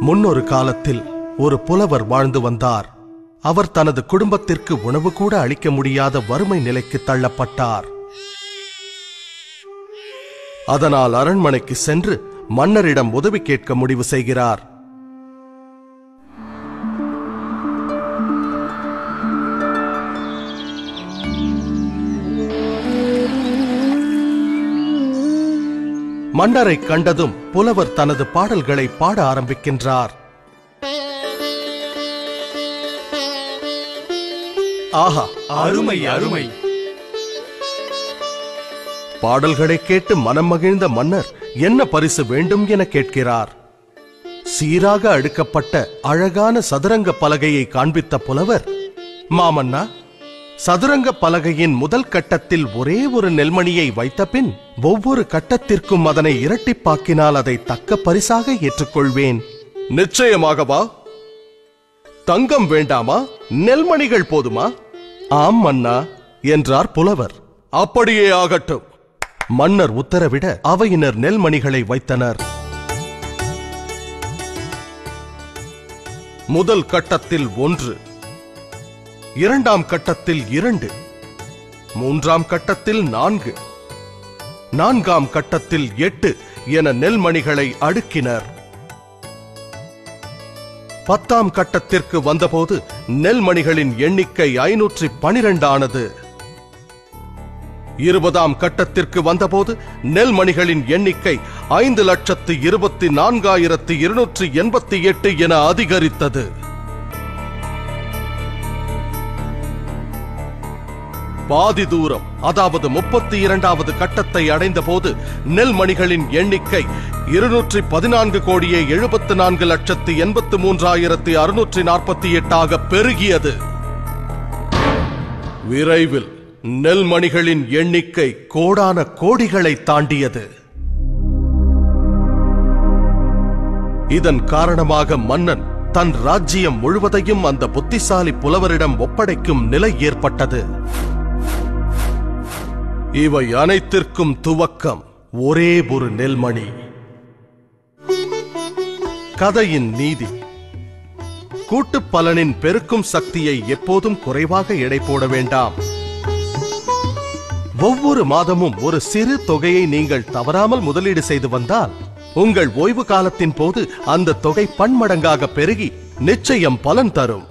முன்னொரு காலத்தில் ஒரு புலவர் வாழ்ந்து வந்தார். அவர் தனது குடும்பத்திற்கு உணவு கூட அளிக்க முடியாத வறுமை நிலைக்கு தள்ளப்பட்டார். அதனால் அரண்மனைக்கு சென்று மன்னரிடம் உதவி கேட்க முடிவு செய்கிறார். மன்னரை கண்டதும் புலவர் தனது பாடல்களை பாட ஆரம்பிக்கின்றார். ஆஹா, அருமை அருமை! பாடல்களை கேட்டு மனம் மகிழ்ந்த மன்னர் என்ன பரிசு வேண்டும் என கேட்கிறார். சீராக அடுக்கப்பட்ட அழகான சதுரங்க பலகையை காண்பித்த புலவர், மாமன்னா, சதுரங்க பலகையின் முதல் கட்டத்தில் ஒரே ஒரு நெல்மணியை வைத்த பின் ஒவ்வொரு கட்டத்திற்கும் அதனை இரட்டிப்பாக்கினால் அதை தக்க பரிசாக ஏற்றுக்கொள்வேன். நிச்சயமாகவா? தங்கம் வேண்டாமா? நெல்மணிகள் போதுமா? ஆம் மன்னா என்றார் புலவர். அப்படியே ஆகட்டும். மன்னர் உத்தரவிட அவையினர் நெல்மணிகளை வைத்தனர். முதல் கட்டத்தில் 1, இரண்டாம் கட்டத்தில் 2, மூன்றாம் கட்டத்தில் 4, நான்காம் கட்டத்தில் 8 என நெல்மணிகளை அடுக்கினர். 10ஆம் கட்டத்திற்கு வந்தபோது நெல்மணிகளின் எண்ணிக்கை 512 ஆனது. 20ஆம் கட்டத்திற்கு வந்தபோது நெல்மணிகளின் எண்ணிக்கை 5,24,288 என அதிகரித்தது. பாதி தூரம், அதாவது 32வது கட்டத்தை அடைந்த போது நெல்மணிகளின் எண்ணிக்கை 214,74,83,648 பெருகியது. விரைவில் நெல்மணிகளின் எண்ணிக்கை கோடான கோடிகளை தாண்டியது. இதன் காரணமாக மன்னன் தன் ராஜ்யம் முழுவதையும் அந்த புத்திசாலி புலவரிடம் ஒப்படைக்கும் நிலை ஏற்பட்டது. இவை அனைத்திற்கும் துவக்கம் ஒரே ஒரு நெல்மணி. கதையின் நீதி: கூட்டுப் பலனின் பெருக்கும் சக்தியை எப்போதும் குறைவாக எடை போட வேண்டாம். ஒவ்வொரு மாதமும் ஒரு சிறு தொகையை நீங்கள் தவறாமல் முதலீடு செய்து வந்தால் உங்கள் ஓய்வு காலத்தின் போது அந்த தொகை பன்மடங்காக பெருகி நிச்சயம் பலன் தரும்.